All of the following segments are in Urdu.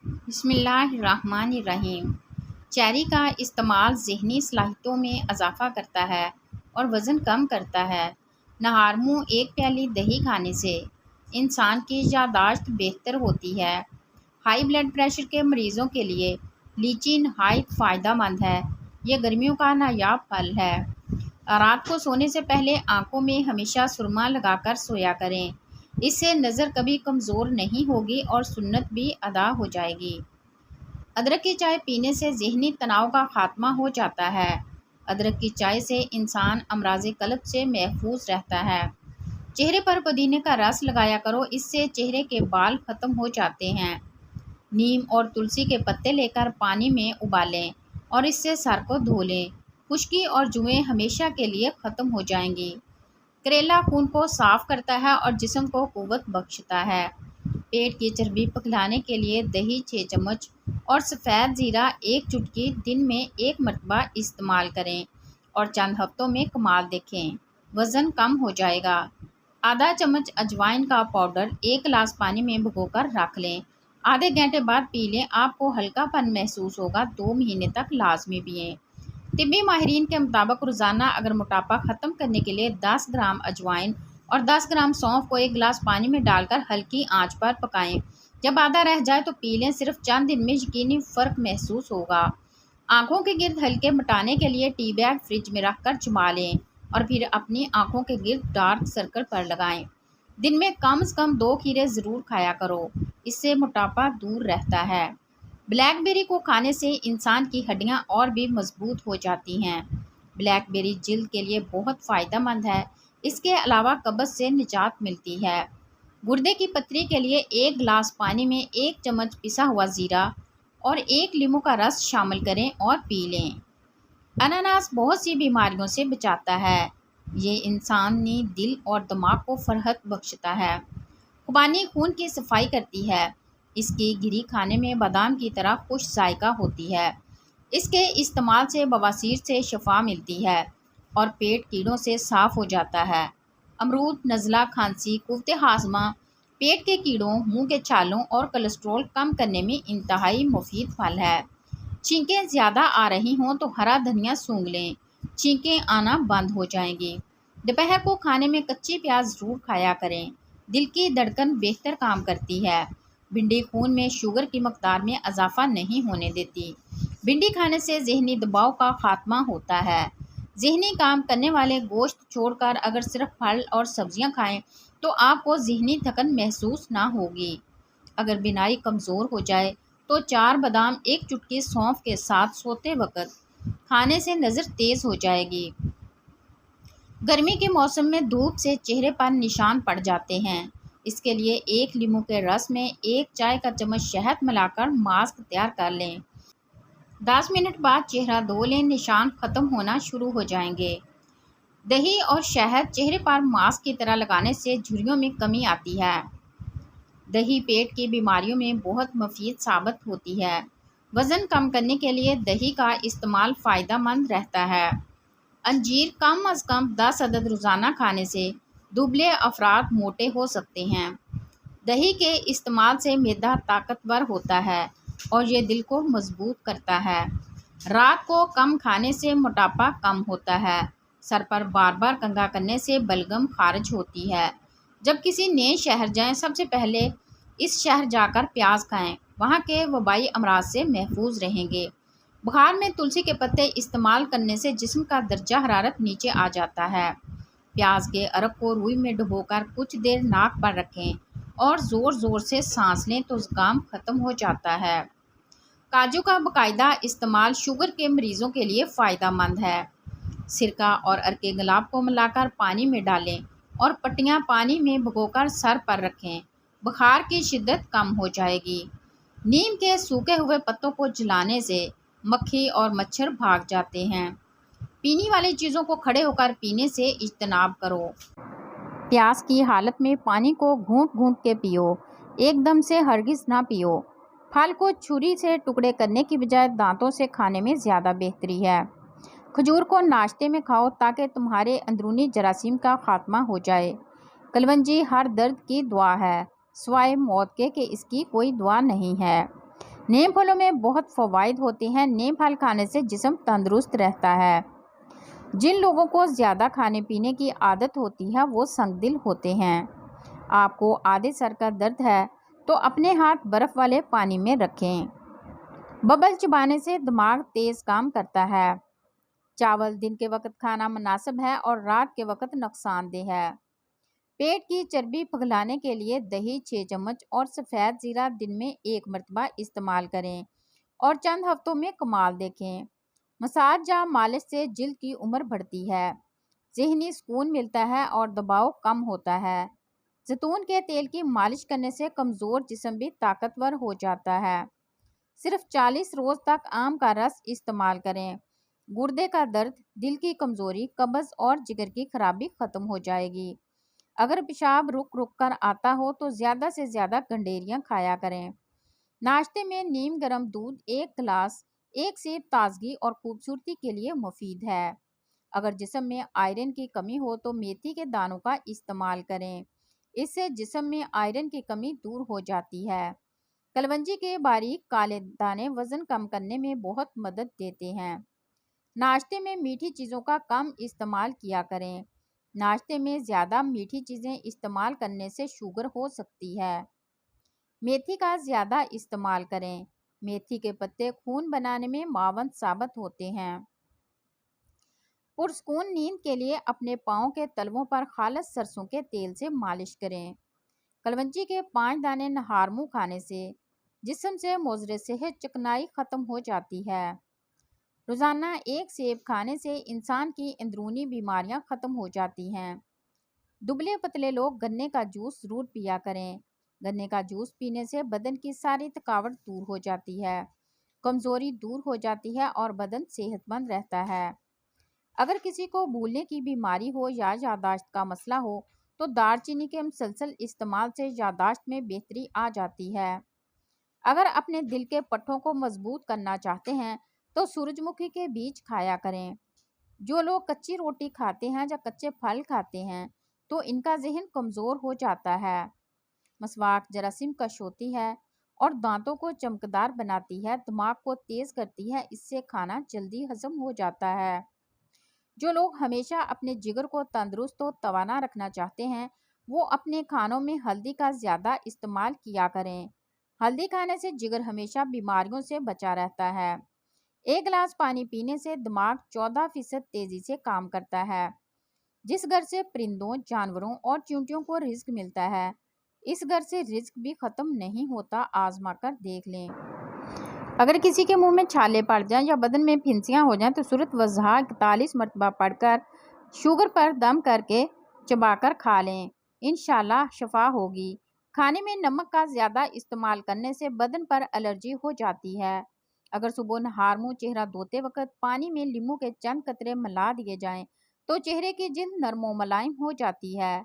بسم اللہ الرحمن الرحیم۔ چیری کا استعمال ذہنی صلاحیتوں میں اضافہ کرتا ہے اور وزن کم کرتا ہے۔ نہار منہ ایک پیالی دہی کھانے سے انسان کی یادداشت بہتر ہوتی ہے۔ ہائی بلڈ پریشر کے مریضوں کے لیے لیچی نہایت فائدہ مند ہے۔ یہ گرمیوں کا نایاب پھل ہے۔ رات کو سونے سے پہلے آنکھوں میں ہمیشہ سرما لگا کر سویا کریں۔ اس سے نظر کبھی کمزور نہیں ہوگی اور سنت بھی ادا ہو جائے گی۔ ادرک کی چائے پینے سے ذہنی تناؤ کا خاتمہ ہو جاتا ہے۔ ادرک کی چائے سے انسان امراض قلب سے محفوظ رہتا ہے۔ چہرے پر پودینے کا رس لگایا کرو، اس سے چہرے کے بال ختم ہو جاتے ہیں۔ نیم اور تلسی کے پتے لے کر پانی میں ابالیں اور اس سے سر کو دھو لیں۔ خشکی اور جوئیں ہمیشہ کے لیے ختم ہو جائیں گی۔ کریلا خون کو صاف کرتا ہے اور جسم کو قوت بخشتا ہے۔ پیٹ کی چربی پگھلانے کے لیے دہی 6 چمچ اور سفید زیرہ 1 چٹکی دن میں 1 مرتبہ استعمال کریں اور چند ہفتوں میں کمال دیکھیں۔ وزن کم ہو جائے گا۔ آدھا چمچ اجوائن کا پاؤڈر 1 گلاس پانی میں بھگو کر رکھ لیں۔ آدھے گھنٹے بعد پی لیں۔ آپ کو ہلکا پن محسوس ہوگا۔ 2 مہینے تک لازمی پئیں۔ طبی ماہرین کے مطابق روزانہ اگر موٹاپا ختم کرنے کے لیے 10 گرام اجوائن اور 10 گرام سونف کو 1 گلاس پانی میں ڈال کر ہلکی آنچ پر پکائیں۔ جب آدھا رہ جائے تو پی لیں۔ صرف چند دن میں یقینی فرق محسوس ہوگا۔ آنکھوں کے گرد ہلکے مٹانے کے لیے ٹی بیگ فریج میں رکھ کر جما لیں اور پھر اپنی آنکھوں کے گرد ڈارک سرکل پر لگائیں۔ دن میں کم از کم 2 کھیرے ضرور کھایا کرو۔ اس سے موٹاپا دور رہتا ہے۔ بلیک بیری کو کھانے سے انسان کی ہڈیاں اور بھی مضبوط ہو جاتی ہیں۔ بلیک بیری جلد کے لیے بہت فائدہ مند ہے۔ اس کے علاوہ قبض سے نجات ملتی ہے۔ گردے کی پتھری کے لیے 1 گلاس پانی میں 1 چمچ پسا ہوا زیرہ اور 1 لیموں کا رس شامل کریں اور پی لیں۔ اناناس بہت سی بیماریوں سے بچاتا ہے۔ یہ انسانی دل اور دماغ کو فرحت بخشتا ہے۔ خوبانی خون کی صفائی کرتی ہے۔ اس کی گری کھانے میں بادام کی طرح خوش ذائقہ ہوتی ہے۔ اس کے استعمال سے بواسیر سے شفا ملتی ہے اور پیٹ کیڑوں سے صاف ہو جاتا ہے۔ امرود نزلہ، کھانسی، قوت ہاضمہ، پیٹ کے کیڑوں، منہ کے چھالوں اور کولیسٹرول کم کرنے میں انتہائی مفید پھل ہے۔ چھینکیں زیادہ آ رہی ہوں تو ہرا دھنیا سونگھ لیں۔ چھینکیں آنا بند ہو جائیں گی۔ دوپہر کو کھانے میں کچی پیاز ضرور کھایا کریں۔ دل کی دھڑکن بہتر کام کرتی ہے۔ بھنڈی خون میں شوگر کی مقدار میں اضافہ نہیں ہونے دیتی۔ بھنڈی کھانے سے ذہنی دباؤ کا خاتمہ ہوتا ہے۔ ذہنی کام کرنے والے گوشت چھوڑ کر اگر صرف پھل اور سبزیاں کھائیں تو آپ کو ذہنی تھکن محسوس نہ ہوگی۔ اگر بینائی کمزور ہو جائے تو 4 بادام 1 چٹکی سونف کے ساتھ سوتے وقت کھانے سے نظر تیز ہو جائے گی۔ گرمی کے موسم میں دھوپ سے چہرے پر نشان پڑ جاتے ہیں۔ اس کے لیے 1 لیموں کے رس میں 1 چائے کا چمچ شہد ملا کر ماسک تیار کر لیں۔ 10 منٹ بعد چہرہ دھو لیں۔ نشان ختم ہونا شروع ہو جائیں گے۔ دہی اور شہد چہرے پر ماسک کی طرح لگانے سے جھریوں میں کمی آتی ہے۔ دہی پیٹ کی بیماریوں میں بہت مفید ثابت ہوتی ہے۔ وزن کم کرنے کے لیے دہی کا استعمال فائدہ مند رہتا ہے۔ انجیر کم از کم 10 عدد روزانہ کھانے سے دبلے افراد موٹے ہو سکتے ہیں۔ دہی کے استعمال سے معدہ طاقتور ہوتا ہے اور یہ دل کو مضبوط کرتا ہے۔ رات کو کم کھانے سے موٹاپا کم ہوتا ہے۔ سر پر بار بار کنگھا کرنے سے بلغم خارج ہوتی ہے۔ جب کسی نئے شہر جائیں سب سے پہلے اس شہر جا کر پیاز کھائیں۔ وہاں کے وبائی امراض سے محفوظ رہیں گے۔ بخار میں تلسی کے پتے استعمال کرنے سے جسم کا درجہ حرارت نیچے آ جاتا ہے۔ پیاز کے عرق کو روئی میں ڈبو کر کچھ دیر ناک پر رکھیں اور زور زور سے سانس لیں تو زکام ختم ہو جاتا ہے۔ کاجو کا باقاعدہ استعمال شوگر کے مریضوں کے لیے فائدہ مند ہے۔ سرکہ اور عرق گلاب کو ملا کر پانی میں ڈالیں اور پٹیاں پانی میں بھگو کر سر پر رکھیں۔ بخار کی شدت کم ہو جائے گی۔ نیم کے سوکھے ہوئے پتوں کو جلانے سے مکھی اور مچھر بھاگ جاتے ہیں۔ پینے والی چیزوں کو کھڑے ہو کر پینے سے اجتناب کرو۔ پیاس کی حالت میں پانی کو گھونٹ گھونٹ کے پیو۔ ایک دم سے ہرگز نہ پیو۔ پھل کو چھری سے ٹکڑے کرنے کی بجائے دانتوں سے کھانے میں زیادہ بہتری ہے۔ کھجور کو ناشتے میں کھاؤ تاکہ تمہارے اندرونی جراثیم کا خاتمہ ہو جائے۔ کلونجی ہر درد کی دوا ہے سوائے موت کے کہ اس کی کوئی دوا نہیں ہے۔ نیم پھلوں میں بہت فوائد ہوتے ہیں۔ نیم پھل کھانے سے جسم تندرست رہتا ہے۔ جن لوگوں کو زیادہ کھانے پینے کی عادت ہوتی ہے وہ سنگ دل ہوتے ہیں۔ آپ کو آدھے سر کا درد ہے تو اپنے ہاتھ برف والے پانی میں رکھیں۔ ببل چبانے سے دماغ تیز کام کرتا ہے۔ چاول دن کے وقت کھانا مناسب ہے اور رات کے وقت نقصان دہ ہے۔ پیٹ کی چربی پگھلانے کے لیے دہی 6 چمچ اور سفید زیرہ دن میں 1 مرتبہ استعمال کریں اور چند ہفتوں میں کمال دیکھیں۔ مساج یا مالش سے جلد کی عمر بڑھتی ہے، ذہنی سکون ملتا ہے اور دباؤ کم ہوتا ہے۔ زیتون کے تیل کی مالش کرنے سے کمزور جسم بھی طاقتور ہو جاتا ہے۔ صرف 40 روز تک آم کا رس استعمال کریں۔ گردے کا درد، دل کی کمزوری، قبض اور جگر کی خرابی ختم ہو جائے گی۔ اگر پیشاب رک رک کر آتا ہو تو زیادہ سے زیادہ گنڈیریاں کھایا کریں۔ ناشتے میں نیم گرم دودھ 1 گلاس 1 سیب تازگی اور خوبصورتی کے لیے مفید ہے۔ اگر جسم میں آئرن کی کمی ہو تو میتھی کے دانوں کا استعمال کریں، اس سے جسم میں آئرن کی کمی دور ہو جاتی ہے۔ کلونجی کے باریک کالے دانے وزن کم کرنے میں بہت مدد دیتے ہیں۔ ناشتے میں میٹھی چیزوں کا کم استعمال کیا کریں۔ ناشتے میں زیادہ میٹھی چیزیں استعمال کرنے سے شوگر ہو سکتی ہے۔ میتھی کا زیادہ استعمال کریں۔ میتھی کے پتے خون بنانے میں معاون ثابت ہوتے ہیں۔ پرسکون نیند کے لیے اپنے پاؤں کے تلووں پر خالص سرسوں کے تیل سے مالش کریں۔ کلونجی کے 5 دانے نہار منہ کھانے سے جسم سے مضر صحت چکنائی ختم ہو جاتی ہے۔ روزانہ 1 سیب کھانے سے انسان کی اندرونی بیماریاں ختم ہو جاتی ہیں۔ دبلے پتلے لوگ گنے کا جوس ضرور پیا کریں۔ گنے کا جوس پینے سے بدن کی ساری تھکاوٹ دور ہو جاتی ہے، کمزوری دور ہو جاتی ہے اور بدن صحت مند رہتا ہے۔ اگر کسی کو بھولنے کی بیماری ہو یا یادداشت کا مسئلہ ہو تو دار چینی کے مسلسل استعمال سے یادداشت میں بہتری آ جاتی ہے۔ اگر اپنے دل کے پٹھوں کو مضبوط کرنا چاہتے ہیں تو سورج مکھی کے بیج کھایا کریں۔ جو لوگ کچی روٹی کھاتے ہیں یا کچے پھل کھاتے ہیں تو ان کا ذہن کمزور ہو جاتا ہے۔ مسواک جراثیم کش ہوتی ہے اور دانتوں کو چمکدار بناتی ہے، دماغ کو تیز کرتی ہے، اس سے کھانا جلدی ہضم ہو جاتا ہے۔ جو لوگ ہمیشہ اپنے جگر کو تندرست و توانا رکھنا چاہتے ہیں وہ اپنے کھانوں میں ہلدی کا زیادہ استعمال کیا کریں۔ ہلدی کھانے سے جگر ہمیشہ بیماریوں سے بچا رہتا ہے۔ 1 گلاس پانی پینے سے دماغ 14% تیزی سے کام کرتا ہے۔ جس گھر سے پرندوں، جانوروں اور چیونٹیوں کو رزق ملتا ہے، اس گھر سے رزق بھی ختم نہیں ہوتا، آزما کر دیکھ لیں۔ اگر کسی کے منہ میں چھالے پڑ جائیں یا بدن میں پھنسیاں ہو جائیں تو سورۃ وضحیٰ 41 مرتبہ پڑھ کر شوگر پر دم کر کے چبا کر کھا لیں، انشاءاللہ شفا ہوگی۔ کھانے میں نمک کا زیادہ استعمال کرنے سے بدن پر الرجی ہو جاتی ہے۔ اگر صبح نہار منہ چہرہ دھوتے وقت پانی میں لیموں کے چند قطرے ملا دیے جائیں تو چہرے کی جلد نرم و ملائم ہو جاتی ہے۔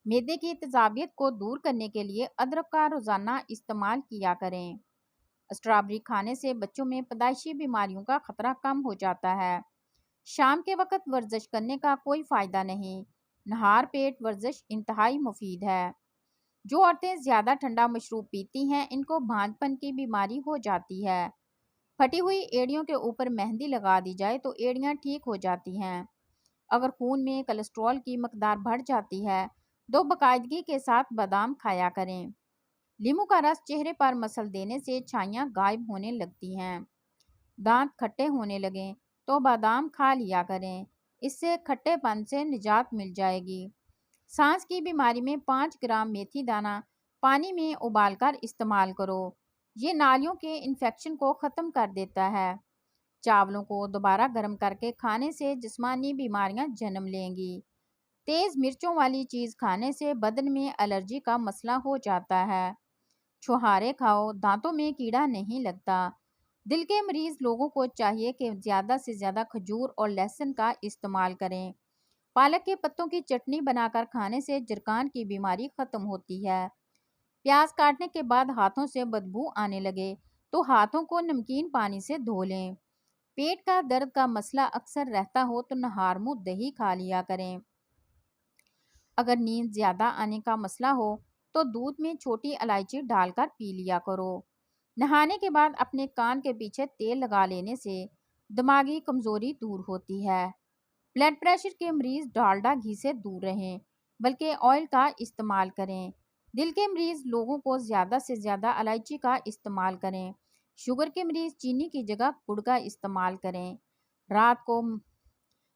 معدے کی تیزابیت کو دور کرنے کے لیے ادرک کا روزانہ استعمال کیا کریں۔ اسٹرابیری کھانے سے بچوں میں پیدائشی بیماریوں کا خطرہ کم ہو جاتا ہے۔ شام کے وقت ورزش کرنے کا کوئی فائدہ نہیں، نہار پیٹ ورزش انتہائی مفید ہے۔ جو عورتیں زیادہ ٹھنڈا مشروب پیتی ہیں ان کو بھانج پن کی بیماری ہو جاتی ہے۔ پھٹی ہوئی ایڑیوں کے اوپر مہندی لگا دی جائے تو ایڑیاں ٹھیک ہو جاتی ہیں۔ اگر خون میں کولیسٹرول کی مقدار بڑھ جاتی ہے تو باقاعدگی کے ساتھ بادام کھایا کریں۔ لیموں کا رس چہرے پر مسل دینے سے چھائیاں غائب ہونے لگتی ہیں۔ دانت کھٹے ہونے لگیں تو بادام کھا لیا کریں، اس سے کھٹے پن سے نجات مل جائے گی۔ سانس کی بیماری میں 5 گرام میتھی دانہ پانی میں ابال کر استعمال کرو، یہ نالیوں کے انفیکشن کو ختم کر دیتا ہے۔ چاولوں کو دوبارہ گرم کر کے کھانے سے جسمانی بیماریاں جنم لیں گی۔ تیز مرچوں والی چیز کھانے سے بدن میں الرجی کا مسئلہ ہو جاتا ہے۔ چھوہارے کھاؤ، دانتوں میں کیڑا نہیں لگتا۔ دل کے مریض لوگوں کو چاہیے کہ زیادہ سے زیادہ کھجور اور لہسن کا استعمال کریں۔ پالک کے پتوں کی چٹنی بنا کر کھانے سے جرکان کی بیماری ختم ہوتی ہے۔ پیاز کاٹنے کے بعد ہاتھوں سے بدبو آنے لگے تو ہاتھوں کو نمکین پانی سے دھو لیں۔ پیٹ کا درد کا مسئلہ اکثر رہتا ہو تو نہار منہ دہی کھا لیا کریں۔ اگر نیند زیادہ آنے کا مسئلہ ہو تو دودھ میں چھوٹی الائچی ڈال کر پی لیا کرو۔ نہانے کے بعد اپنے کان کے پیچھے تیل لگا لینے سے دماغی کمزوری دور ہوتی ہے۔ بلڈ پریشر کے مریض ڈالڈا گھی سے دور رہیں بلکہ آئل کا استعمال کریں۔ دل کے مریض لوگوں کو زیادہ سے زیادہ الائچی کا استعمال کریں۔ شوگر کے مریض چینی کی جگہ گڑ کا استعمال کریں۔ رات کو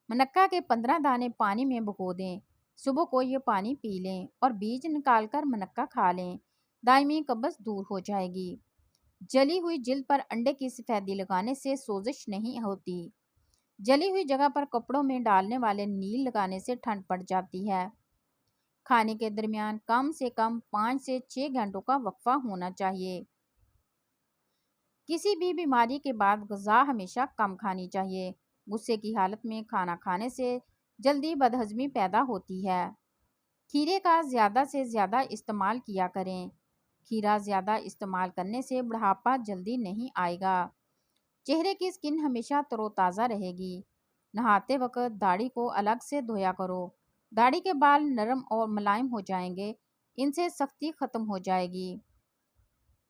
منقہ کے 15 دانے پانی میں بھگو دیں، صبح کو یہ پانی پی لیں اور بیج نکال کر منقہ کھا لیں، دائمی قبض دور ہو جائے گی۔ جلی ہوئی جلد پر انڈے کی سفیدی لگانے سے سوزش نہیں ہوتی۔ جلی ہوئی جگہ پر کپڑوں میں ڈالنے والے نیل لگانے سے ٹھنڈ پڑ جاتی ہے۔ کھانے کے درمیان کم سے کم 5 سے 6 گھنٹوں کا وقفہ ہونا چاہیے۔ کسی بھی بیماری کے بعد غذا ہمیشہ کم کھانی چاہیے۔ غصے کی حالت میں کھانا کھانے سے جلدی بدہضمی پیدا ہوتی ہے۔ کھیرے کا زیادہ سے زیادہ استعمال کیا کریں۔ کھیرا زیادہ استعمال کرنے سے بڑھاپا جلدی نہیں آئے گا۔ چہرے کی سکن ہمیشہ تر و تازہ رہے گی۔ نہاتے وقت داڑھی کو الگ سے دھویا کرو۔ داڑھی کے بال نرم اور ملائم ہو جائیں گے، ان سے سختی ختم ہو جائے گی۔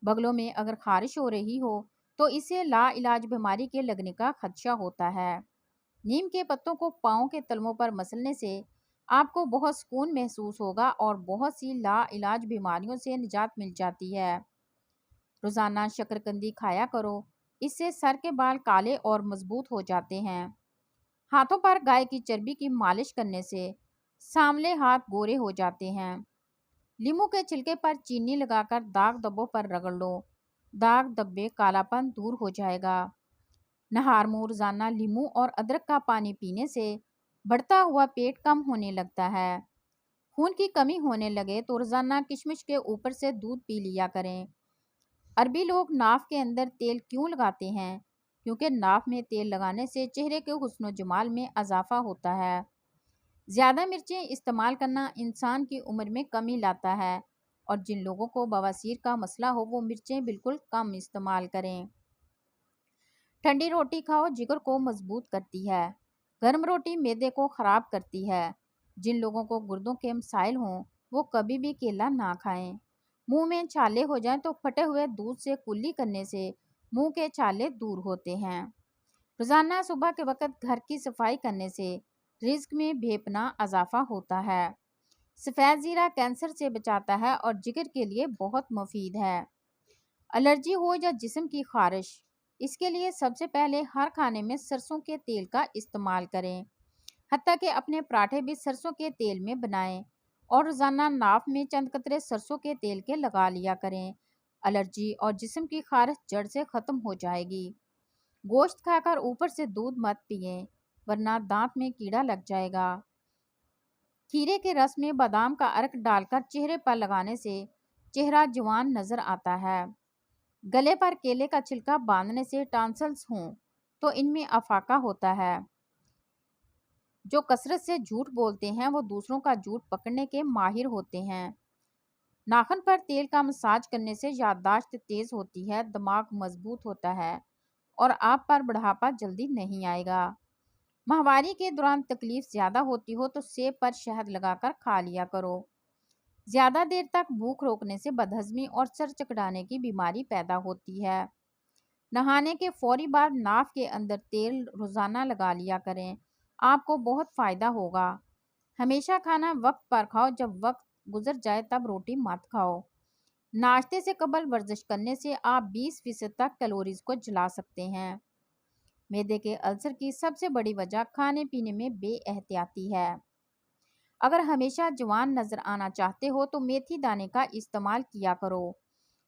بغلوں میں اگر خارش ہو رہی ہو تو اسے لا علاج بیماری کے لگنے کا خدشہ ہوتا ہے۔ نیم کے پتوں کو پاؤں کے تلووں پر مسلنے سے آپ کو بہت سکون محسوس ہوگا اور بہت سی لا علاج بیماریوں سے نجات مل جاتی ہے۔ روزانہ شکرکندی کھایا کرو، اس سے سر کے بال کالے اور مضبوط ہو جاتے ہیں۔ ہاتھوں پر گائے کی چربی کی مالش کرنے سے سانولے ہاتھ گورے ہو جاتے ہیں۔ لیموں کے چھلکے پر چینی لگا کر داغ دھبوں پر رگڑ لو، داغ دھبے کالا پن دور ہو جائے گا۔ نہار منہ روزانہ لیموں اور ادرک کا پانی پینے سے بڑھتا ہوا پیٹ کم ہونے لگتا ہے۔ خون کی کمی ہونے لگے تو روزانہ کشمش کے اوپر سے دودھ پی لیا کریں۔ عربی لوگ ناف کے اندر تیل کیوں لگاتے ہیں؟ کیونکہ ناف میں تیل لگانے سے چہرے کے حسن و جمال میں اضافہ ہوتا ہے۔ زیادہ مرچیں استعمال کرنا انسان کی عمر میں کمی لاتا ہے، اور جن لوگوں کو بواسیر کا مسئلہ ہو وہ مرچیں بالکل کم استعمال کریں۔ ٹھنڈی روٹی کھاؤ، جگر کو مضبوط کرتی ہے۔ گرم روٹی معدے کو خراب کرتی ہے۔ جن لوگوں کو گردوں کے مسائل ہوں وہ کبھی بھی کیلا نہ کھائیں۔ منہ میں چھالے ہو جائیں تو پھٹے ہوئے دودھ سے کلی کرنے سے منہ کے چھالے دور ہوتے ہیں۔ روزانہ صبح کے وقت گھر کی صفائی کرنے سے رزق میں بے پناہ اضافہ ہوتا ہے۔ سفید زیرہ کینسر سے بچاتا ہے اور جگر کے لیے بہت مفید ہے۔ الرجی ہو یا جسم کی خارش، اس کے لیے سب سے پہلے ہر کھانے میں سرسوں کے تیل کا استعمال کریں۔ حتیٰ کہ اپنے پراٹھے بھی سرسوں کے تیل میں بنائیں اور روزانہ ناف میں چند قطرے سرسوں کے تیل کے لگا لیا کریں۔ الرجی اور جسم کی خارش جڑ سے ختم ہو جائے گی۔ گوشت کھا کر اوپر سے دودھ مت پئیں ورنہ دانت میں کیڑا لگ جائے گا۔ کھیرے کے رس میں بادام کا عرق ڈال کر چہرے پر لگانے سے چہرہ جوان نظر آتا ہے۔ گلے پر کیلے کا چھلکا باندھنے سے ٹانسلز ہوں تو ان میں افاقہ ہوتا ہے۔ جو کثرت سے جھوٹ بولتے ہیں وہ دوسروں کا جھوٹ پکڑنے کے ماہر ہوتے ہیں۔ ناخن پر تیل کا مساج کرنے سے یادداشت تیز ہوتی ہے، دماغ مضبوط ہوتا ہے اور آپ پر بڑھاپا جلدی نہیں آئے گا۔ ماہواری کے دوران تکلیف زیادہ ہوتی ہو تو سیب پر شہد لگا کر کھا لیا کرو۔ زیادہ دیر تک بھوک روکنے سے بدہضمی اور سر چکرانے کی بیماری پیدا ہوتی ہے۔ نہانے کے فوری بعد ناف کے اندر تیل روزانہ لگا لیا کریں، آپ کو بہت فائدہ ہوگا۔ ہمیشہ کھانا وقت پر کھاؤ، جب وقت گزر جائے تب روٹی مت کھاؤ۔ ناشتے سے قبل ورزش کرنے سے آپ 20% تک کیلوریز کو جلا سکتے ہیں۔ معدے کے السر کی سب سے بڑی وجہ کھانے پینے میں بے احتیاطی ہے۔ اگر ہمیشہ جوان نظر آنا چاہتے ہو تو میتھی دانے کا استعمال کیا کرو۔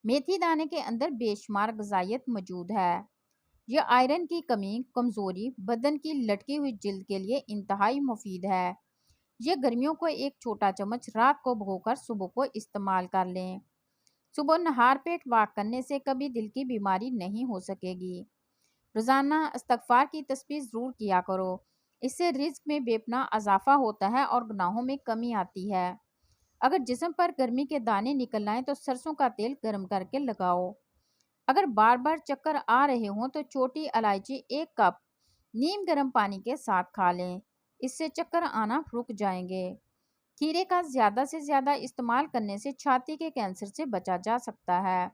میتھی دانے کے اندر بے شمار غذائیت موجود ہے۔ یہ آئرن کی کمی، کمزوری، بدن کی لٹکی ہوئی جلد کے لیے انتہائی مفید ہے۔ یہ گرمیوں کو ایک چھوٹا چمچ رات کو بھگو کر صبح کو استعمال کر لیں۔ صبح نہار پیٹ واک کرنے سے کبھی دل کی بیماری نہیں ہو سکے گی۔ روزانہ استغفار کی تسبیح ضرور کیا کرو، اس سے رزق میں بے پناہ اضافہ ہوتا ہے اور گناہوں میں کمی آتی ہے۔ اگر جسم پر گرمی کے دانے نکل آئیں تو سرسوں کا تیل گرم کر کے لگاؤ۔ اگر بار بار چکر آ رہے ہوں تو چھوٹی الائچی 1 کپ نیم گرم پانی کے ساتھ کھا لیں، اس سے چکر آنا رک جائیں گے۔ کھیرے کا زیادہ سے زیادہ استعمال کرنے سے چھاتی کے کینسر سے بچا جا سکتا ہے۔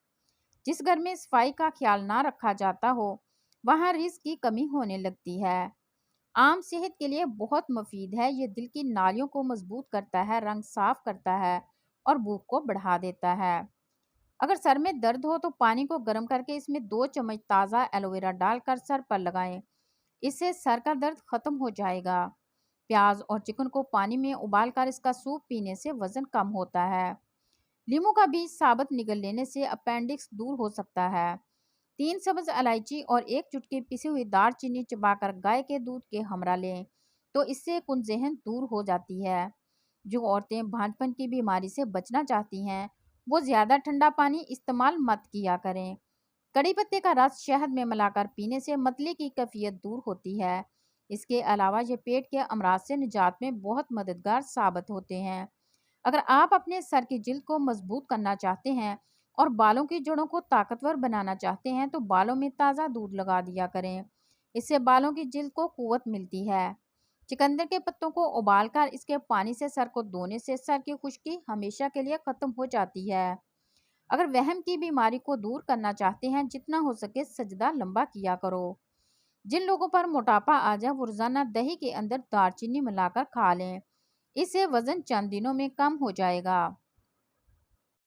جس گھر میں صفائی کا خیال نہ رکھا جاتا ہو وہاں رزق کی کمی ہونے لگتی ہے۔ آم صحت کے لیے بہت مفید ہے۔ یہ دل کی نالیوں کو مضبوط کرتا ہے، رنگ صاف کرتا ہے اور بھوک کو بڑھا دیتا ہے۔ اگر سر میں درد ہو تو پانی کو گرم کر کے اس میں 2 چمچ تازہ ایلو ویرا ڈال کر سر پر لگائیں۔ اس سے سر کا درد ختم ہو جائے گا۔ پیاز اور چکن کو پانی میں ابال کر اس کا سوپ پینے سے وزن کم ہوتا ہے۔ لیموں کا بیج ثابت نگل لینے سے اپینڈکس دور ہو سکتا ہے۔ 3 سبز الائچی اور 1 چٹکی پسی ہوئی دار چینی چبا کر گائے کے دودھ کے ہمراہ لیں تو اس سے کن ذہن دور ہو جاتی ہے۔ جو عورتیں بھانج پن کی بیماری سے بچنا چاہتی ہیں وہ زیادہ ٹھنڈا پانی استعمال مت کیا کریں۔ کڑی پتے کا رس شہد میں ملا کر پینے سے متلی کی کیفیت دور ہوتی ہے۔ اس کے علاوہ یہ پیٹ کے امراض سے نجات میں بہت مددگار ثابت ہوتے ہیں۔ اگر آپ اپنے سر کی جلد کو مضبوط کرنا چاہتے ہیں اور بالوں کی جڑوں کو طاقتور بنانا چاہتے ہیں تو بالوں میں تازہ دودھ لگا دیا کریں۔ اس سے بالوں کی جلد کو قوت ملتی ہے۔ چقندر کے پتوں کو ابال کر اس کے پانی سے سر کو دھونے سے سر کی خشکی ہمیشہ کے لیے ختم ہو جاتی ہے۔ اگر وہم کی بیماری کو دور کرنا چاہتے ہیں جتنا ہو سکے سجدہ لمبا کیا کرو۔ جن لوگوں پر موٹاپا آ جائے وہ روزانہ دہی کے اندر دار چینی ملا کر کھا لیں۔ اس سے وزن چند دنوں میں کم ہو جائے گا۔